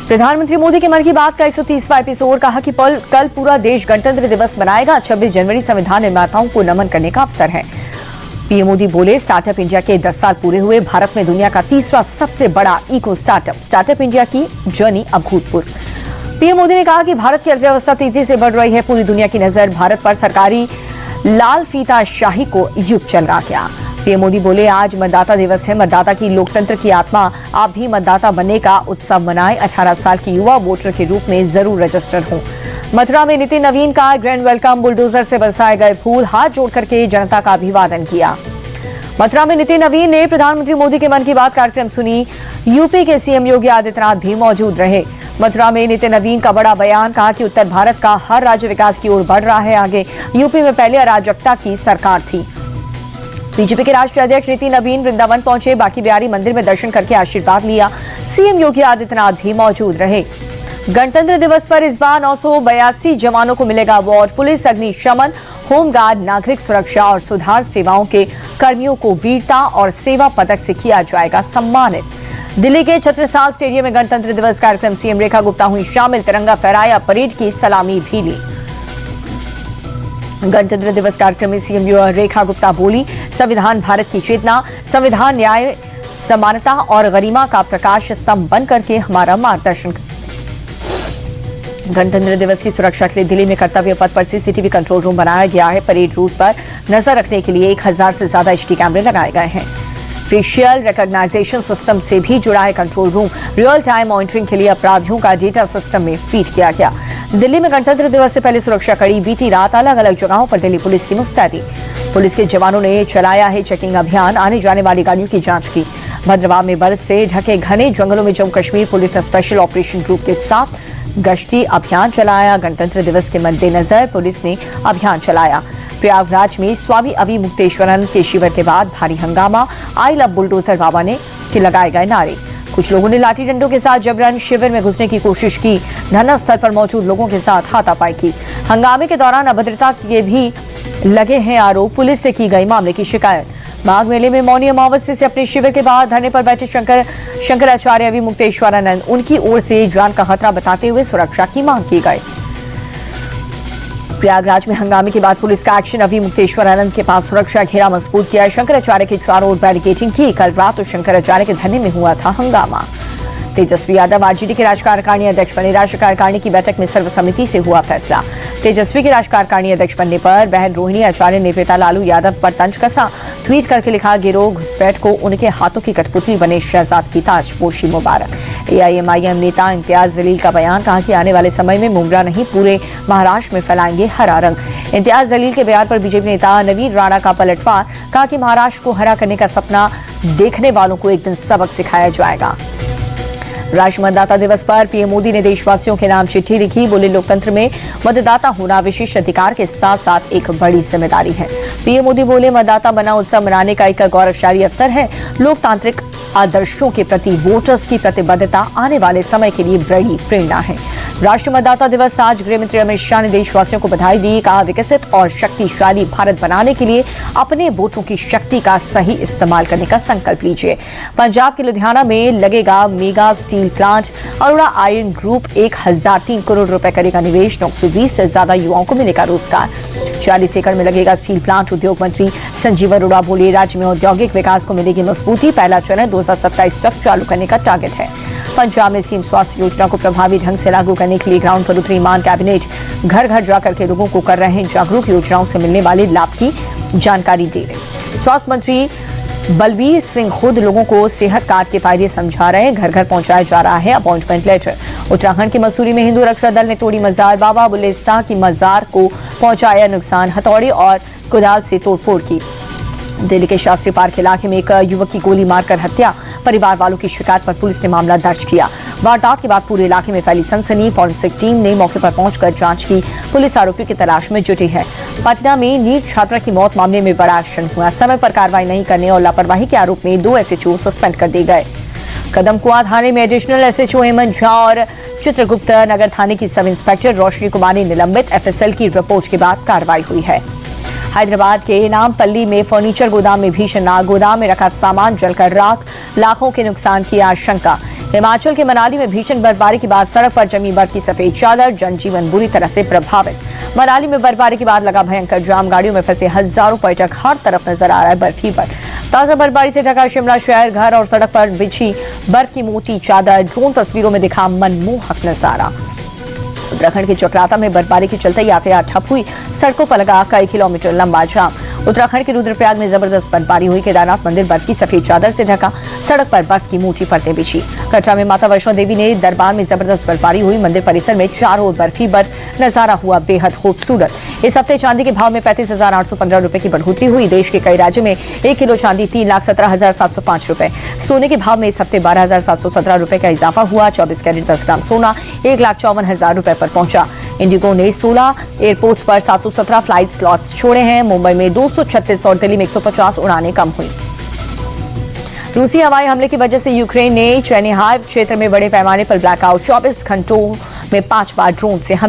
प्रधानमंत्री मोदी के मन की बात का 130वां एपिसोड। कहा कि कल पूरा देश गणतंत्र दिवस मनाएगा। 26 जनवरी संविधान निर्माताओं को नमन करने का अवसर है। पीएम मोदी बोले, स्टार्टअप इंडिया के 10 साल पूरे हुए। भारत में दुनिया का तीसरा सबसे बड़ा इको स्टार्टअप इंडिया की जर्नी अभूतपूर्व। पीएम मोदी ने कहा कि भारत की अर्थव्यवस्था तेजी से बढ़ रही है। पूरी दुनिया की नजर भारत पर। सरकारी लाल फीता शाही को युग चल रहा गया। पीएम मोदी बोले, आज मतदाता दिवस है। मतदाता की लोकतंत्र की आत्मा। आप भी मतदाता बनने का उत्सव मनाएं। 18 साल की युवा वोटर के रूप में जरूर रजिस्टर हों। मथुरा में नितिन नवीन का ग्रैंड वेलकम। बुलडोजर से बरसाए गए फूल। हाथ जोड़ करके जनता का अभिवादन किया। मथुरा में नितिन नवीन ने प्रधानमंत्री मोदी के मन की बात कार्यक्रम सुनी। यूपी के सीएम योगी आदित्यनाथ भी मौजूद रहे। मथुरा में नितिन नवीन का बड़ा बयान। कहा कि उत्तर भारत का हर राज्य विकास की ओर बढ़ रहा है आगे। यूपी में पहले अराजकता की सरकार थी। बीजेपी के राष्ट्रीय अध्यक्ष नितिन नवीन वृंदावन पहुंचे। बांके बिहारी मंदिर में दर्शन करके आशीर्वाद लिया। सीएम योगी आदित्यनाथ भी मौजूद रहे। गणतंत्र दिवस पर इस बार 982 जवानों को मिलेगा अवार्ड। पुलिस, अग्निशमन, होमगार्ड, नागरिक सुरक्षा और सुधार सेवाओं के कर्मियों को वीरता और सेवा पदक से किया जाएगा सम्मानित। दिल्ली के छत्रसाल स्टेडियम में गणतंत्र दिवस कार्यक्रम। सीएम रेखा गुप्ता हुई शामिल। तिरंगा फहराया। परेड की सलामी भी ली। गणतंत्र दिवस कार्यक्रम में सीएम रेखा गुप्ता बोली, संविधान भारत की चेतना, संविधान न्याय, समानता और गरिमा का प्रकाश स्तंभ बन करके हमारा मार्गदर्शन। गणतंत्र दिवस की सुरक्षा के लिए दिल्ली में कर्तव्य पथ पर सीसीटीवी कंट्रोल रूम बनाया गया है। परेड रूट पर नजर रखने के लिए 1000 से ज्यादा एचडी कैमरे लगाए गए हैं। फेशियल रिकॉग्नाइजेशन सिस्टम से भी जुड़ा है control room. Real time monitoring के लिए अपराधियों का डेटा सिस्टम में फीड किया गया। दिल्ली में गणतंत्र दिवस से पहले सुरक्षा कड़ी। बीती रात अलग अलग जगहों पर दिल्ली पुलिस की मुस्तैदी। पुलिस के जवानों ने चलाया है चेकिंग अभियान। आने जाने वाली गाड़ियों की जांच की। भद्रवाह में बर्फ से ढके घने जंगलों में जम्मू कश्मीर पुलिस ने स्पेशल ऑपरेशन ग्रुप के साथ गश्ती अभियान चलाया। गणतंत्र दिवस के मद्देनजर पुलिस ने अभियान चलाया। प्रयागराज में स्वामी अवि मुक्तेश्वरानंद के शिविर के बाद भारी हंगामा। आई लव बुलडोजर बाबा ने के लगाए गए नारे। कुछ लोगों ने लाठी डंडों के साथ जबरन शिविर में घुसने की कोशिश की। धरना स्थल पर मौजूद लोगों के साथ हाथापाई की। हंगामे के दौरान अभद्रता के भी लगे हैं आरोप। पुलिस से की गई मामले की शिकायत। माघ मेले में मौनी अमावस्या से अपने शिविर के बाद धरने पर बैठे शंकराचार्य अवि मुक्तेश्वरानंद, उनकी ओर से जान का खतरा बताते हुए सुरक्षा की मांग की गई। प्रयागराज में हंगामे के बाद पुलिस का एक्शन। अवि मुक्तेश्वरानंद के पास सुरक्षा घेरा मजबूत किया। शंकराचार्य के चारों ओर बैरिकेडिंग की। कल रात तो शंकराचार्य के धरने में हुआ था हंगामा। तेजस्वी यादव आरजेडी के राज्य कार्यकारिणी अध्यक्ष बने। राज्य कार्यकारिणी की बैठक में सर्वसम्मति से हुआ फैसला। तेजस्वी के राज्य कार्यकारिणी अध्यक्ष बनने पर बहन रोहिणी आचार्य ने पिता लालू यादव पर तंज कसा। ट्वीट करके लिखा, गिरोह घुसपैठ को उनके हाथों की कठपुतली बने शहजाद की ताजपोशी मुबारक। एआईएमआईएम नेता इम्तियाज जलील का बयान। कहा कि आने वाले समय में मुमरा नहीं पूरे महाराष्ट्र में फैलाएंगे हरा रंग। इम्तियाज जलील के बयान पर बीजेपी नेता नवीन राणा का पलटवार। कहा कि महाराष्ट्र को हरा करने का सपना देखने वालों को एक दिन सबक सिखाया जाएगा। राष्ट्रीय मतदाता दिवस पर पीएम मोदी ने देशवासियों के नाम चिट्ठी लिखी। बोले, लोकतंत्र में मतदाता होना विशेष अधिकार के साथ साथ एक बड़ी जिम्मेदारी है। पीएम मोदी बोले, मतदाता बना उत्सव मनाने का एक गौरवशाली अवसर है। लोकतांत्रिक आदर्शों के प्रति वोटर्स की प्रतिबद्धता आने वाले समय के लिए बड़ी प्रेरणा है। राष्ट्रीय मतदाता दिवस आज गृह मंत्री अमित शाह ने देशवासियों को बधाई दी। कहा, विकसित और शक्तिशाली भारत बनाने के लिए अपने वोटों की शक्ति का सही इस्तेमाल करने का संकल्प लीजिए। पंजाब के लुधियाना में लगेगा mega steel plant. Arora iron group 1003 crore रुपए करेगा निवेश। 920 से ज्यादा युवाओं को मिलेगा रोजगार। 40 एकड़ में लगेगा स्टील प्लांट। उद्योग मंत्री संजीव अरोड़ा बोले, राज्य में औद्योगिक विकास को मिलेगी मजबूती। पहला चरण 2027 तक चालू करने का टारगेट है। पंजाब में सीएम स्वास्थ्य योजना को प्रभावी ढंग से लागू करने के लिए ग्राउंड पर उतरी मान कैबिनेट। घर घर जाकर के लोगों को कर रहे हैं जागरूक। योजनाओं से मिलने वाले लाभ की जानकारी दे रहे। स्वास्थ्य मंत्री बलबीर सिंह खुद लोगों को सेहत कार्ड के फायदे समझा रहे हैं। घर घर पहुंचाया जा रहा है अपॉइंटमेंट लेटर। उत्तराखंड के मसूरी में हिंदू रक्षा दल ने तोड़ी मजार। बाबा बुल्ले शाह की मजार को पहुंचाया नुकसान। हथौड़ी और कुदाल से तोड़फोड़ की। दिल्ली के शास्त्री पार्क इलाके में एक युवक की गोली मारकर हत्या। परिवार वालों की शिकायत पर पुलिस ने मामला दर्ज किया। वारदात के बाद पूरे इलाके में फैली सनसनी। फॉरेंसिक टीम ने मौके पर पहुंचकर जांच की। पुलिस आरोपियों की तलाश में जुटी है। पटना में नीट छात्रा की मौत मामले में बड़ा एक्शन हुआ। समय पर कार्रवाई नहीं करने और लापरवाही के आरोप में 2 एसएचओ सस्पेंड कर दिए गए। कदमकुआं थाने में एडिशनल एसएचओ हेमंत झा और चित्रगुप्त नगर थाने की सब इंस्पेक्टर रोशनी कुमारी निलंबित। एफएसएल की रिपोर्ट के बाद कार्रवाई हुई है। हैदराबाद के नामपल्ली में फर्नीचर गोदाम में भीषण आग। गोदाम में रखा सामान जलकर राख। लाखों के नुकसान की आशंका। हिमाचल के मनाली में भीषण बर्फबारी के बाद सड़क पर जमी बर्फ की सफेद चादर, जनजीवन बुरी तरह से प्रभावित। मनाली में बर्फबारी के बाद लगा भयंकर जाम, गाड़ियों में फंसे हजारों पर्यटक, हर तरफ नजर आ रहा है बर्फ ही बर्फ। ताजा बर्फबारी से ढका शिमला शहर, घर और सड़क पर बिछी बर्फ की मोटी चादर, ड्रोन तस्वीरों में दिखा मनमोहक नजारा। उत्तराखंड के चक्राता में बर्फबारी के चलते यातायात ठप हुई, सड़कों पर लगा कई किलोमीटर लंबा जाम। उत्तराखंड के रुद्रप्रयाग में जबरदस्त बर्फबारी हुई, केदारनाथ मंदिर बर्फ की सफेद चादर से ढका, सड़क पर बर्फ की मोटी परतें बिछी। कटरा में माता वैष्णो देवी ने दरबार में जबरदस्त बर्फबारी हुई, मंदिर परिसर में चारों ओर बर्फ ही बर्फ, नजारा हुआ बेहद खूबसूरत। इस हफ्ते चांदी के भाव में 35,815 रुपए की बढ़ोतरी हुई। देश के कई राज्यों में 1 किलो चांदी 3,17,705 रुपए। सोने के भाव में इस हफ्ते 12,717 रुपए का इजाफा हुआ। 24 कैरेट 10 ग्राम सोना 1,54,000 रुपए पर पहुंचा। इंडिगो ने 16 एयरपोर्ट्स पर 717 फ्लाइट स्लॉट्स छोड़े हैं। मुंबई में 236 और दिल्ली में 150 उड़ानें कम हुई। रूसी हवाई हमले की वजह से यूक्रेन ने चेर्निहाइव क्षेत्र में बड़े पैमाने पर ब्लैकआउट, 24 घंटों में 5 बार ड्रोन से हमले